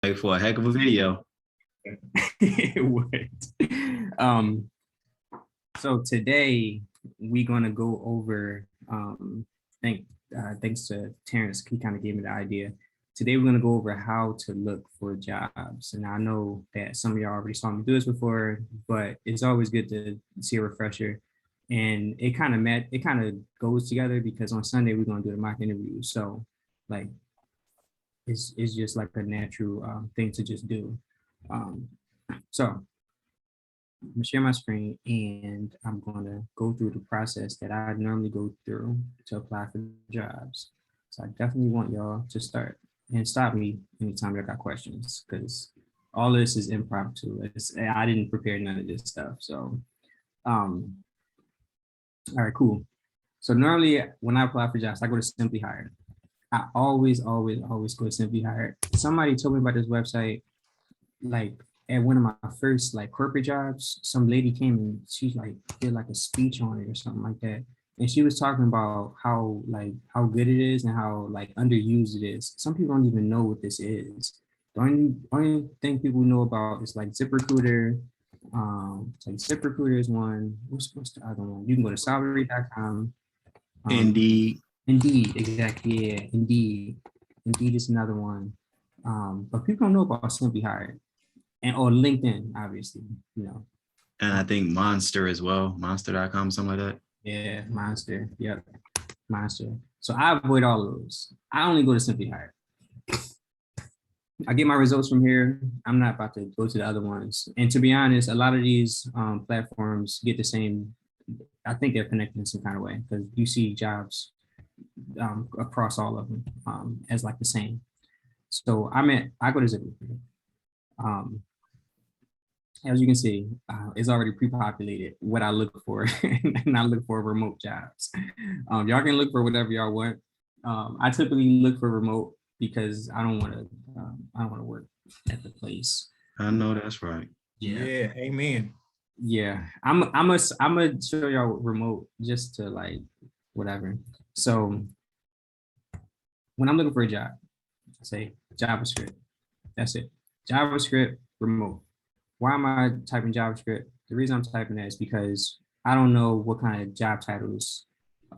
Like for a heck of a video. It would. Um, so today we're gonna go over. Thank thanks to Terrence, he kind of gave me the idea. Today we're gonna go over how to look for jobs, and I know that some of y'all already saw me do this before, but it's always good to see a refresher. And it kind of goes together because on Sunday we're gonna do the mock interview. So, like, it's just like a natural thing to just do. Um, so I'm gonna share my screen and I'm gonna go through the process that I normally go through to apply for jobs. So I definitely want y'all to start and stop me anytime you got questions because all this is impromptu. I didn't prepare none of this stuff. So, um, all right, cool. So normally when I apply for jobs, I go to Simply Hired. I always go to Simply Hired. Somebody told me about this website like at one of my first like corporate jobs, some lady came and she like did like a speech on it or something like that. And she was talking about how good it is and how like underused it is. Some people don't even know what this is. The only thing people know about is like ZipRecruiter. It's like ZipRecruiter is one. What's the other one? You can go to salary.com. Um, Indeed. Indeed, exactly. Yeah, Indeed. Indeed is another one. But people don't know about Simply Hired and or LinkedIn, obviously, you know. And I think Monster as well. Monster.com, something like that. Yeah, Monster. Yep, Monster. So I avoid all of those. I only go to Simply Hired. I get my results from here. I'm not about to go to the other ones. And to be honest, a lot of these platforms get the same. I think they're connected in some kind of way because you see jobs across all of them as like the same. So I go to ZipRecruiter. Um, as you can see, it's already pre-populated what I look for, and I look for remote jobs. Y'all can look for whatever y'all want. I typically look for remote because I don't want to work at the place. I know that's right. Yeah, amen. Yeah. I'm gonna show y'all remote just to like whatever. So when I'm looking for a job, I say JavaScript. That's it. JavaScript remote. Why am I typing JavaScript? The reason I'm typing that is because I don't know what kind of job titles.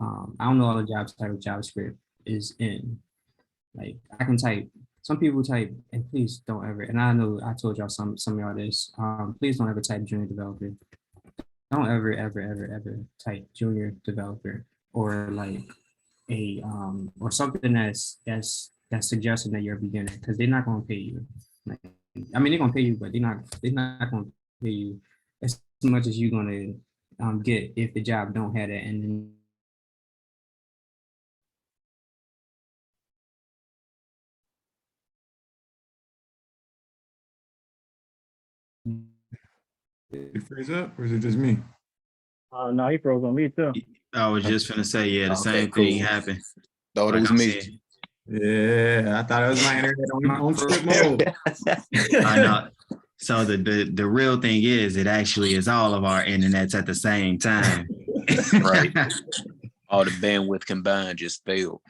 I don't know all the job titles JavaScript is in. Like I can type. Some people type, and please don't ever. And I know I told y'all some of y'all this. Please don't ever type junior developer. Don't ever type junior developer or like a or something that's suggesting that you're a beginner because they're not going to pay you. Like, I mean, they're going to pay you, but they're not going to pay you as much as you're going to get if the job don't have that. And Did it freeze up, or is it just me? No, he froze on me too. I was just gonna say, yeah, the Okay, same thing cool. happened. Thought it Like was I'm me. saying, Yeah, I thought it was my internet on trip mode. I know. So the real thing is, it actually is all of our internets at the same time. Right. All the bandwidth combined just failed.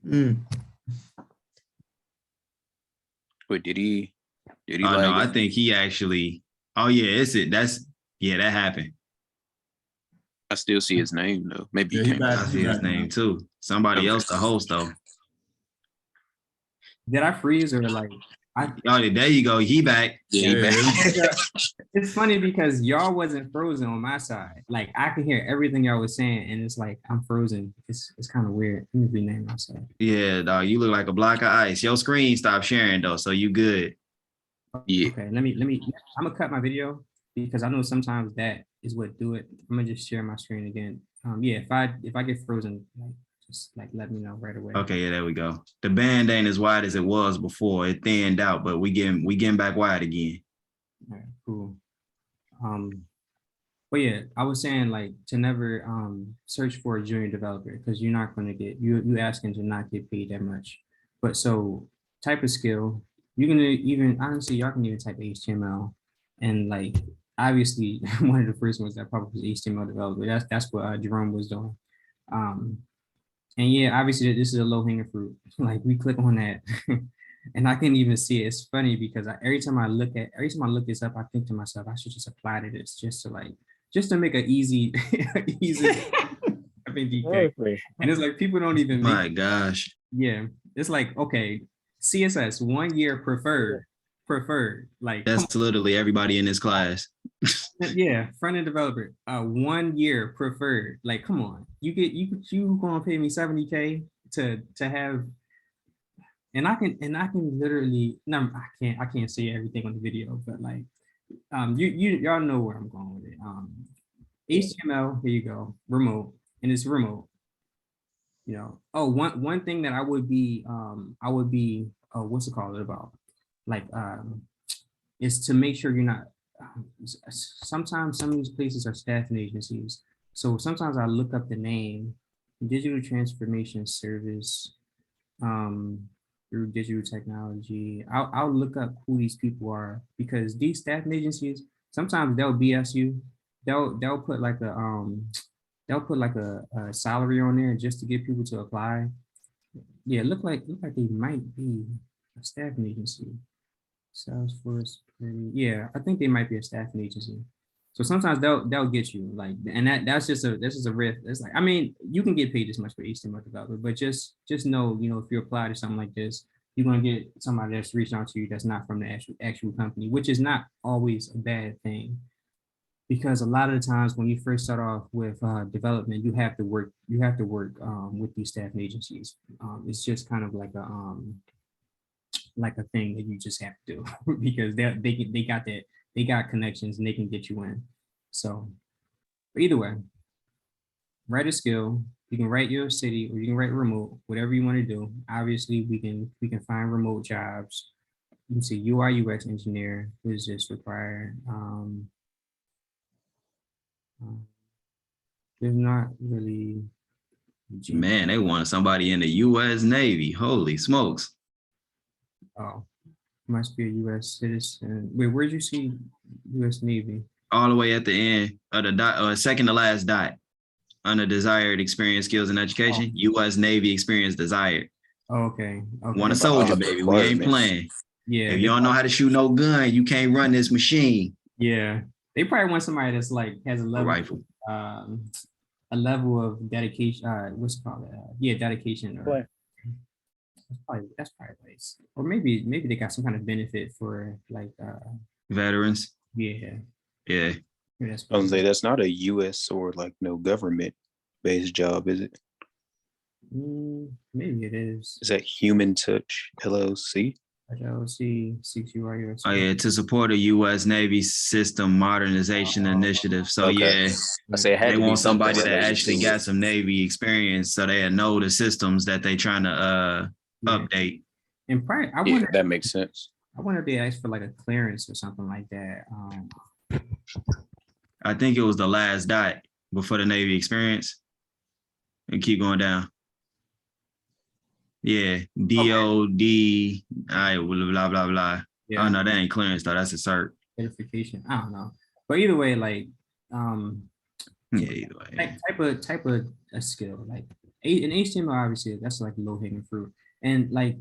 Mm. Wait, did he Oh no, lag I out? think he actually. Oh yeah, it's it. That happened. I still see his name though. Maybe Yeah, he he came back. I back. see his name too. Somebody Okay. else, the host though. did I freeze or like I? Oh, there you go. He back. Yeah, he Yeah, back. It's funny because y'all wasn't frozen on my side. Like I can hear everything y'all was saying, and it's like I'm frozen. It's kind of weird. Let me rename myself. Yeah, dog. You look like a block of ice. Your screen stopped sharing though, so you good. Yeah. Okay, let me. I'm gonna cut my video because I know sometimes that is what do it. I'm gonna just share my screen again. Yeah, if I get frozen, like just like let me know right away. Okay, yeah, there we go. The band ain't as wide as it was before. It thinned out, but we getting back wide again. All right, cool. Um, but yeah, I was saying like to never search for a junior developer because you're not gonna get you asking to not get paid that much. But so type of skill, you can even honestly y'all can even type HTML and like obviously one of the first ones that probably was HTML developer. That's what Jerome was doing. Um, and yeah, obviously this is a low hanging fruit. Like we click on that. And I can even see it. It's funny because every time I look this up, I think to myself, I should just apply to this just to make an easy, easy. I mean, DK. Seriously. And it's like people don't even make. My gosh. Yeah, it's like, okay, CSS 1 year preferred. Like, come That's literally everybody in this class. on, yeah, front end developer, 1 year preferred. Like, come on, you gonna pay me 70K to have, and I can literally, no, I can't say everything on the video, but like, y'all know where I'm going with it. HTML, here you go, remote, and it's remote. You know, oh, one thing that I would be what's it called about, like, is to make sure you're not, sometimes some of these places are staffing agencies, so sometimes I look up the name, digital transformation service, through digital technology. I'll look up who these people are, because these staffing agencies, sometimes they'll BS you. They'll put like a salary on there just to get people to apply. Yeah, look like they might be a staffing agency. Salesforce, yeah, I think they might be a staffing agency. So sometimes they'll get you, like, and that's just a risk. It's like, I mean, you can get paid this much for HTML developer, but just know, you know, if you apply to something like this, you're gonna get somebody that's reaching out to you that's not from the actual company, which is not always a bad thing. Because a lot of the times when you first start off with development, you have to work with these staffing agencies. It's just kind of like a thing that you just have to do because they got connections and they can get you in. So, but either way, write a skill. You can write your city or you can write remote, whatever you want to do. Obviously, we can find remote jobs. You can see UI UX engineer. What does this require? There's not really. Man, they want somebody in the U.S. Navy. Holy smokes. Oh, must be a U.S. citizen. Wait, where'd you see U.S. Navy? All the way at the end of the dot, or second to last dot, under desired experience, skills, and education. U.S. Navy experience desired. Oh, okay. Want a soldier, baby. We ain't playing. Yeah. If you don't know how to shoot no gun, you can't run this machine. Yeah. They probably want somebody that's like has a level, rifle. A level of dedication. What's it called? Dedication. Or that's probably nice. Or maybe they got some kind of benefit for like veterans. Yeah. Yeah. I was say that's not a U.S. or like no government based job, is it? Maybe it is. Is that Human Touch LLC? LLC, CQI. Oh yeah, to support a U.S. Navy system modernization initiative. So Okay. yeah, I say it had they to be want somebody something that related actually to got it. some Navy experience, so they know the systems that they trying to update. And probably, Yeah, that makes sense. I wonder if they asked for like a clearance or something like that. I think it was the last dot before the Navy experience. And keep going down. Yeah, DOD, I blah blah blah. Yeah. Oh no, that ain't clearance though. That's a cert. Certification. I don't know, but either way, like, Yeah, either way. type of a skill, like in HTML, obviously that's like low hanging fruit, and like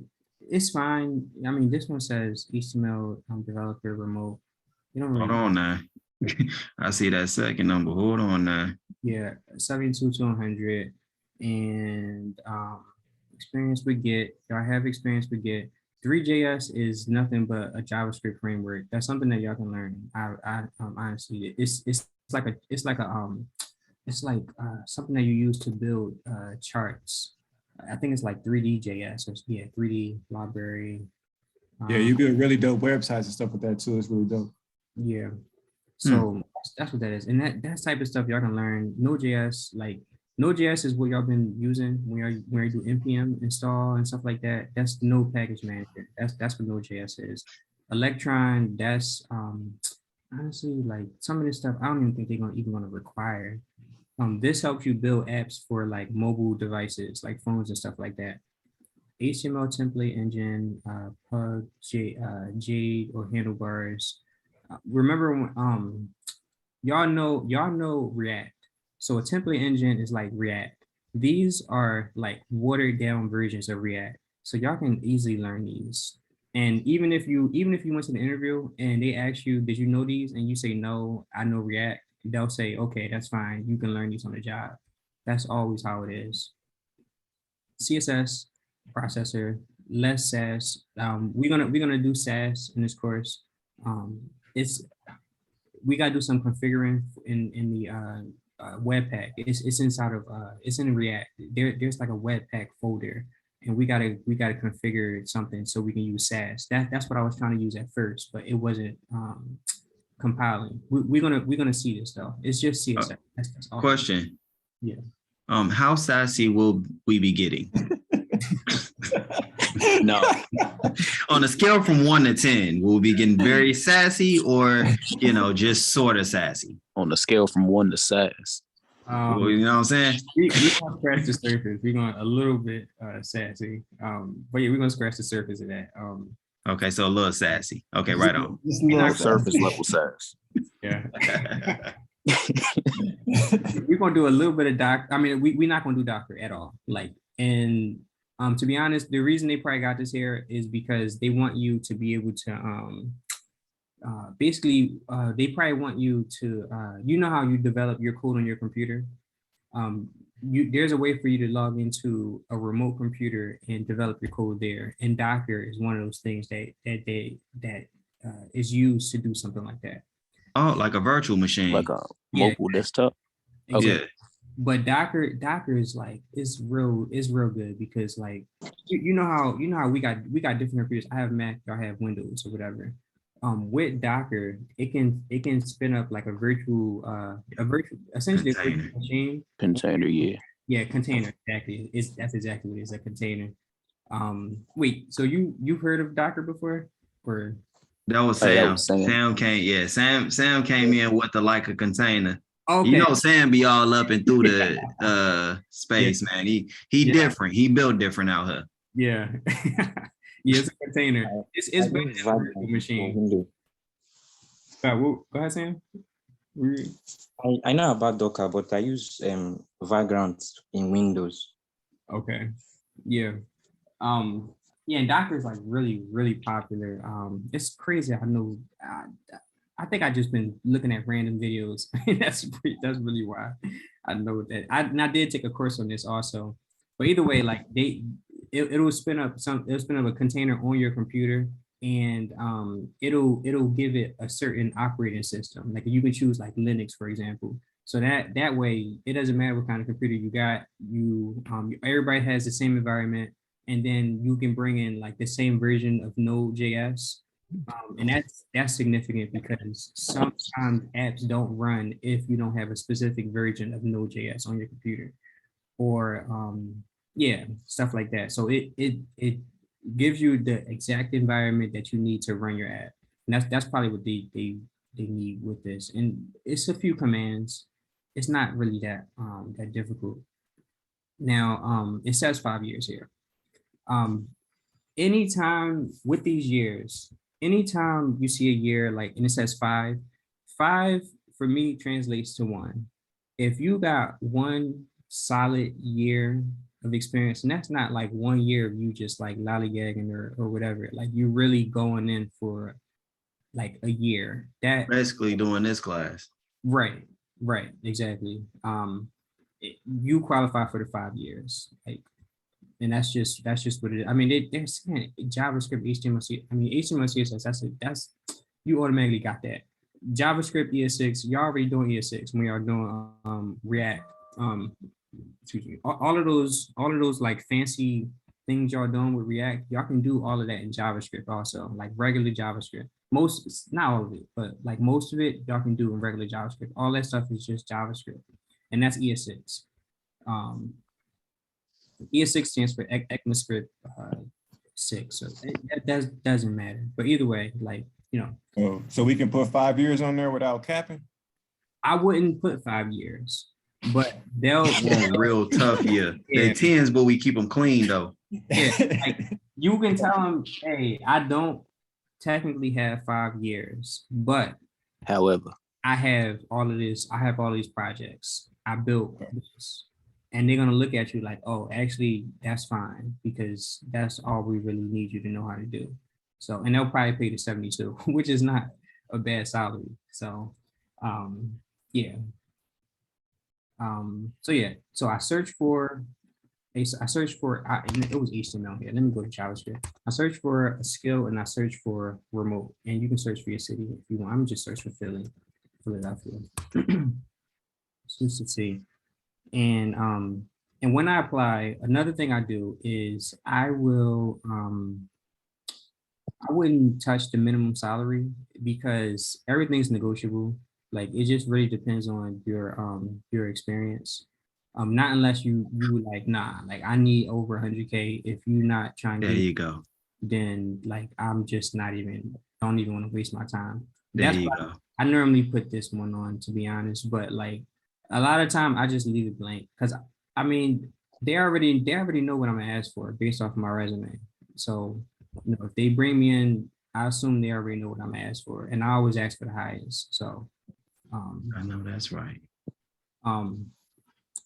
it's fine. I mean, this one says HTML developer remote. You don't really. Hold on now. I see that second number. Hold on now. Yeah, 72 to 100, and experience with Git. Y'all have experience with Git. 3JS is nothing but a JavaScript framework. That's something that y'all can learn. I honestly, it's like something that you use to build charts. I think it's like 3D.js or 3D library. Yeah, you build really dope websites and stuff with that too. It's really dope. Yeah. So that's what that is. And that type of stuff y'all can learn. Node.js, like Node.js is what y'all been using when you do npm install and stuff like that. That's the Node package manager. That's what Node.js is. Electron, that's honestly, like some of this stuff I don't even think they're gonna require. This helps you build apps for like mobile devices, like phones and stuff like that. HTML template engine, Pug, Jade, or Handlebars. Remember when y'all know React. So a template engine is like React. These are like watered down versions of React. So y'all can easily learn these. And even if you went to the interview and they ask you, did you know these? And you say, no, I know React, they'll say, okay, that's fine. You can learn these on the job. That's always how it is. CSS, processor, less SAS. We're gonna do SAS in this course. It's we gotta do some configuring in the Webpack. It's inside of it's in React. There's like a Webpack folder, and we gotta configure something so we can use SAS. That's what I was trying to use at first, but it wasn't compiling. We're gonna see this though. It's just CSS. That's all. Question. Yeah. How sassy will we be getting? No, On a scale from 1 to 10, will we be getting very sassy or, just sort of sassy? on the scale from 1 to SAS. Well, you know what I'm saying? We gonna scratch the surface. We're going a little bit sassy. But yeah, we're gonna scratch the surface of that. Okay, so a little sassy. Okay, right on. Just a little On surface level SAS. Yeah. We're gonna do a little bit of Docker. I mean, we're not gonna do Docker at all. And to be honest, the reason they probably got this here is because they want you to be able to basically they probably want you to how you develop your code on your computer. There's a way for you to log into a remote computer and develop your code there. And Docker is one of those things that is used to do something like that. Oh, like a virtual machine. Like a Yeah. mobile desktop. Yeah. But Docker is like it's real good because like you know how we got different computers. I have Mac, I have Windows or whatever. With Docker, it can spin up like a virtual essentially a Container. virtual machine. Container, yeah. Yeah, container, exactly. That's exactly what it is, a container. Wait, so you've heard of Docker before? Or That was Oh, that Sam. was Sam. Sam came in with the like a container. okay, Sam be all up and through the space, man. He Yeah. different. He built different out here. yeah. Yeah, it's a container. It's I better use than a Vagrant virtual for machine. Windows. Go ahead, Sam. I know about Docker, but I use Vagrant in Windows. Okay. Yeah. Yeah, and Docker is like really, really popular. It's crazy. I know. I think I just been looking at random videos. That's really why I know that. I did take a course on this also. But either way, like it'll spin up a container on your computer, and it'll give it a certain operating system. Like you can choose like Linux, for example. So that way, it doesn't matter what kind of computer you got. Everybody has the same environment, and then you can bring in like the same version of Node.js. And that's significant because sometimes apps don't run if you don't have a specific version of Node.js on your computer, or stuff like that. So it gives you the exact environment that you need to run your app, and that's probably what they need with this. And it's a few commands. It's not really that difficult. Now it says 5 years here. Anytime with these years, anytime you see a year like, and it says 5 for me translates to 1. If you got 1 solid year of experience, and that's not like 1 year of you just like lollygagging or whatever, like you really going in for like a year. That Basically doing this class. right, exactly. You qualify for the 5 years, like. And that's just what it is. I mean, they're saying JavaScript, HTML, HTML, CSS. That's you automatically got that. JavaScript, ES6. You're already doing ES6 when you're doing React. Excuse me. All of those like fancy things y'all doing with React, y'all can do all of that in JavaScript also, like regular JavaScript. Not all of it, but like most of it y'all can do in regular JavaScript. All that stuff is just JavaScript, and that's ES6. ES6 stands for ECMAScript 6, so that doesn't matter. But either way, like, Oh, so we can put 5 years on there without capping? I wouldn't put 5 years, but they'll Real tough, yeah. Yeah. They 10s, but we keep them clean though. like, you can tell them, hey, I don't technically have 5 years, but However, I have all of this. I have all these projects. I built this. And they're going to look at you like, oh, actually, that's fine, because that's all we really need you to know how to do. So, and they'll probably pay the 72, which is not a bad salary. So, yeah. So yeah, so I searched for and it was HTML here. Let me go to JavaScript. I searched for a skill and I searched for remote, and you can search for your city if you want. I'm just search for Philadelphia. Just to see. And when I apply, another thing I do is I wouldn't touch the minimum salary because everything's negotiable. Like it just really depends on your experience. Not unless you like, nah, like I need over 100K. If you're not trying There to, you go. then like I'm just don't even want to waste my time. There That's you why go. I normally put this one on, to be honest, but like a lot of time I just leave it blank because I mean they already know what I'm gonna ask for based off of my resume. So if they bring me in, I assume they already know what I'm gonna ask for, and I always ask for the highest. So I know that's right.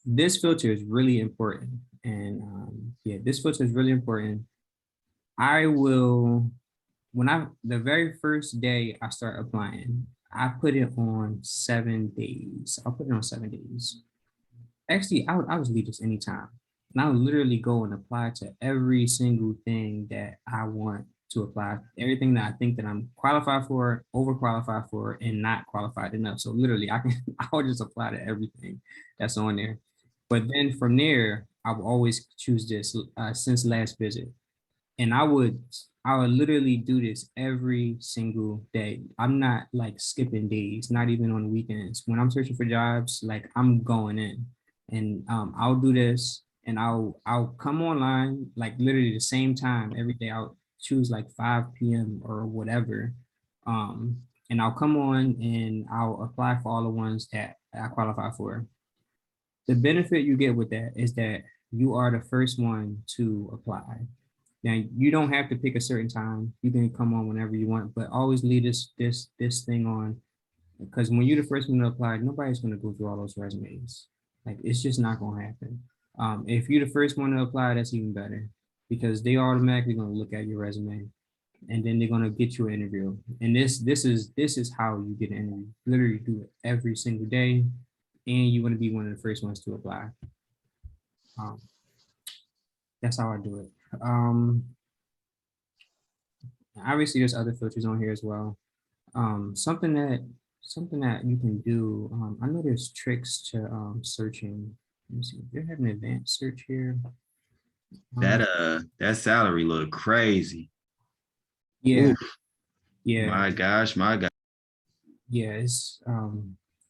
This filter is really important, and yeah, this filter is really important. I will, the very first day I start applying, I put it on 7 days. I'll put it on 7 days. Actually, I would leave this anytime. And I'll literally go and apply to every single thing that I want to apply, everything that I think that I'm qualified for, overqualified for, and not qualified enough. So literally I'll just apply to everything that's on there. But then from there, I will always choose this since last visit. And I would literally do this every single day. I'm not like skipping days, not even on weekends. When I'm searching for jobs, like I'm going in, and I'll do this, and I'll come online like literally the same time every day. I'll choose like 5 p.m. or whatever, and I'll come on and I'll apply for all the ones that I qualify for. The benefit you get with that is that you are the first one to apply. Now you don't have to pick a certain time. You can come on whenever you want, but always leave this thing on, because when you're the first one to apply, nobody's going to go through all those resumes. Like it's just not going to happen. If you're the first one to apply, that's even better, because they automatically going to look at your resume, and then they're going to get you an interview. And this is how you get an interview. Literally do it every single day, and you want to be one of the first ones to apply. That's how I do it. Obviously there's other filters on here as well. Something that you can do. I know there's tricks to searching. Let me see. They have an advanced search here. That salary look crazy. Yeah. Oof. Yeah. My gosh. Yeah. It's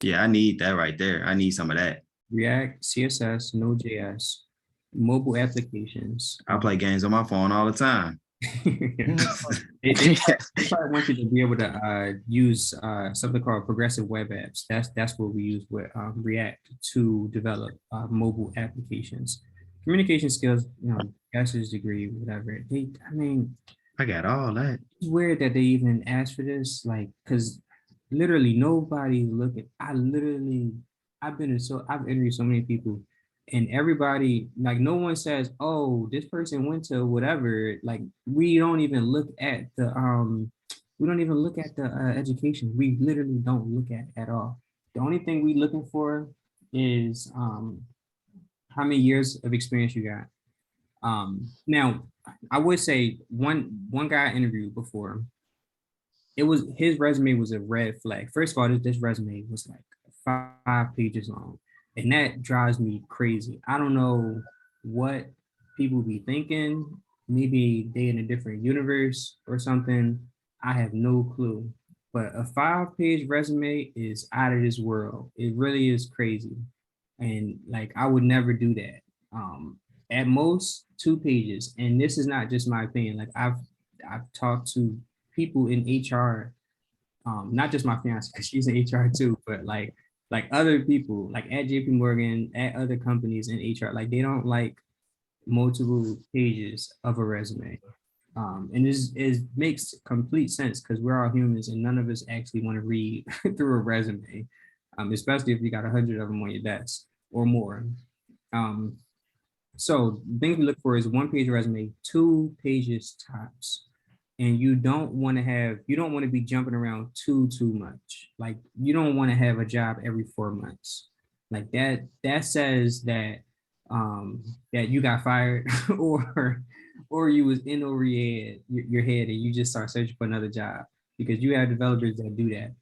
Yeah, I need that right there. I need some of that. React, CSS, Node.js, mobile applications. I play games on my phone all the time. They probably want you to be able to use something called progressive web apps. That's what we use with React to develop mobile applications. Communication skills, bachelor's degree, whatever. I got all that. It's weird that they even asked for this, like, because literally nobody looking. I've interviewed so many people, and everybody, like, no one says, oh, this person went to whatever. Like, we don't even look at the education. We literally don't look at all. The only thing we looking for is how many years of experience you got. Now I would say one guy I interviewed before, his resume was a red flag. First of all, this resume was like 5 pages long, and that drives me crazy. I don't know what people be thinking. Maybe they in a different universe or something. I have no clue. But a 5-page resume is out of this world. It really is crazy. And like, I would never do that. At most 2 pages. And this is not just my opinion. Like I've talked to people in HR, not just my fiance, because she's in HR too, but like other people, like at JP Morgan, at other companies in HR, like they don't like multiple pages of a resume. And it makes complete sense, because we're all humans and none of us actually want to read through a resume, especially if you got 100 of them on your desk or more. So the thing we look for is 1-page resume, 2 pages tops. and you don't want to be jumping around too much. Like you don't want to have a job every 4 months. Like that says that that you got fired or you was in over your head and you just start searching for another job, because you have developers that do that.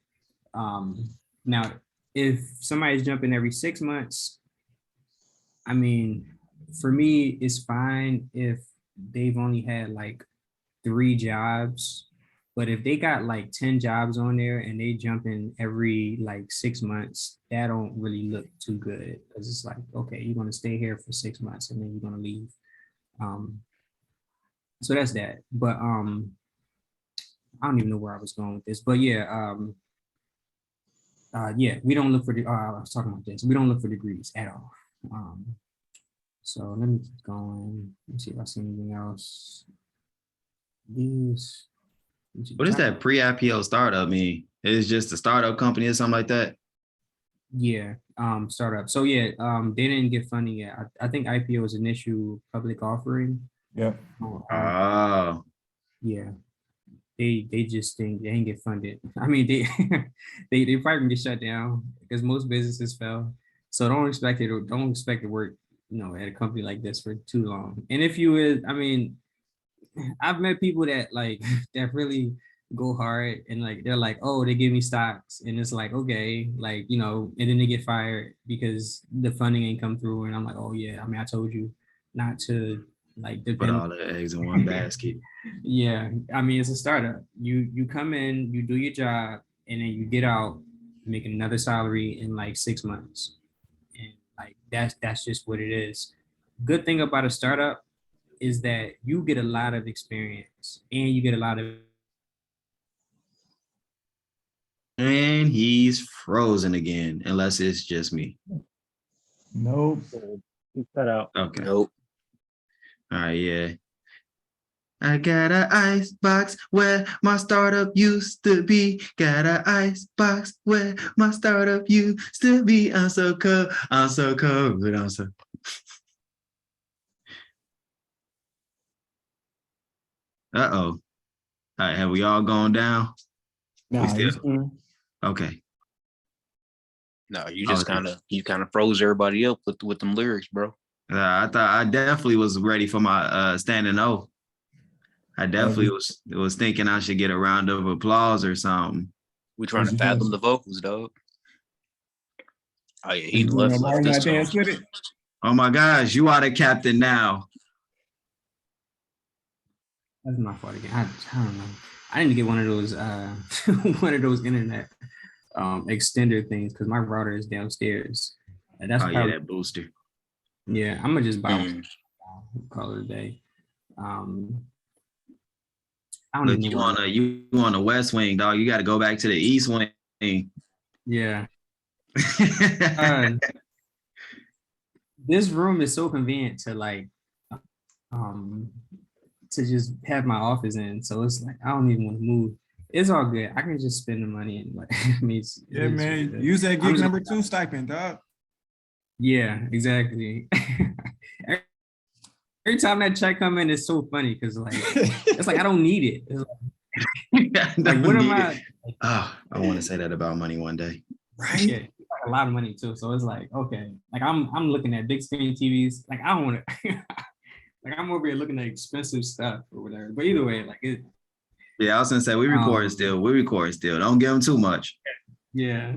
Now, if somebody's jumping every 6 months, I mean, for me, it's fine if they've only had like 3 jobs, but if they got like 10 jobs on there and they jump in every like 6 months, that don't really look too good, because it's like, okay, you're going to stay here for 6 months and then you're going to leave. So that's that. But I don't even know where I was going with this, but yeah, yeah, we don't look for the. I was talking about this. We don't look for degrees at all. So let me keep going. Let me see if I see anything else. These. What does that pre-IPO startup mean? It's just a startup company or something like that? Yeah, startup. So yeah, they didn't get funding yet. I think IPO is initial public offering. Yep. Oh, Yeah. They just think they ain't get funded. I mean, they they probably gonna get shut down because most businesses fail. So don't expect to work, at a company like this for too long. And if you is, I mean, I've met people that like that really go hard and like they're like, oh, they give me stocks, and it's like, okay, like, and then they get fired because the funding ain't come through. And I'm like, oh yeah, I mean, I told you not to like put depend. all the eggs in one basket. Yeah, I mean, it's a startup. You come in, you do your job, and then you get out making another salary in like 6 months, and like that's just what it is. Good thing about a startup is that you get a lot of experience and you get a lot of. And he's frozen again, unless it's just me. Nope. He's cut out. Okay. Nope. All right, yeah. I got an ice box where my startup used to be. Got an ice box where my startup used to be. I'm so cold. I'm so cold. I'm so. Uh-oh. All right, have we all gone down? Nah, We still- you still- Okay. No, you just Okay. kind of froze everybody up with them lyrics, bro. I thought I definitely was ready for my standing O. I definitely was thinking I should get a round of applause or something. We trying to you fathom doing- the vocals, dog. Oh yeah, he you doing a left Martin this dance time. with it? Oh my gosh, you are the captain now. That's my fault again. I don't know. I need to get one of those one of those internet extender things because my router is downstairs. And that's Oh yeah, probably, that booster. yeah, I'm gonna just buy one. Mm. Call it a day. I don't Look, even you know. on the west wing, dog. You got to go back to the east wing. Yeah. This room is so convenient to like to just have my office in. So it's like I don't even want to move. It's all good. I can just spend the money and like I mean, Yeah, man. Use that I'm gig just- number 2 stipend, dog. Yeah, exactly. Every time that check come in, it's so funny because like it's like I don't need it. It's like what am I? Oh, I want to say that about money one day. Right? Yeah, it's like a lot of money too. So it's like okay, like I'm looking at big screen TVs. Like I don't want to. Like I'm over here looking at expensive stuff or whatever. But either way, like it. Yeah, I was gonna say we record still. We record still. Don't give them too much. Yeah.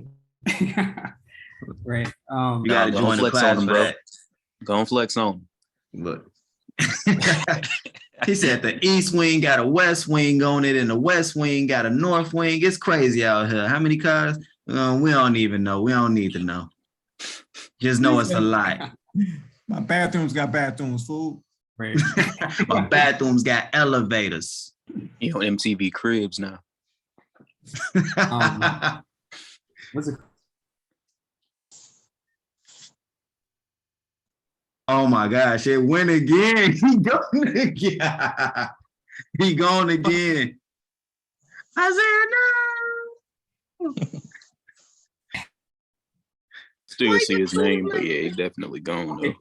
Right. You got to Go join the flex class on them, for bro. that. Go and flex on. Look. He said the east wing got a west wing on it, and the west wing got a north wing. It's crazy out here. How many cars? We don't even know. We don't need to know. Just know it's a lot. My bathrooms got bathrooms, fool. Right. My bathrooms got elevators. You know, MTV Cribs now. What's it? Oh my gosh, it went again. He gone again. He gone again. I said no. Still see his name, but yeah, he's definitely gone though.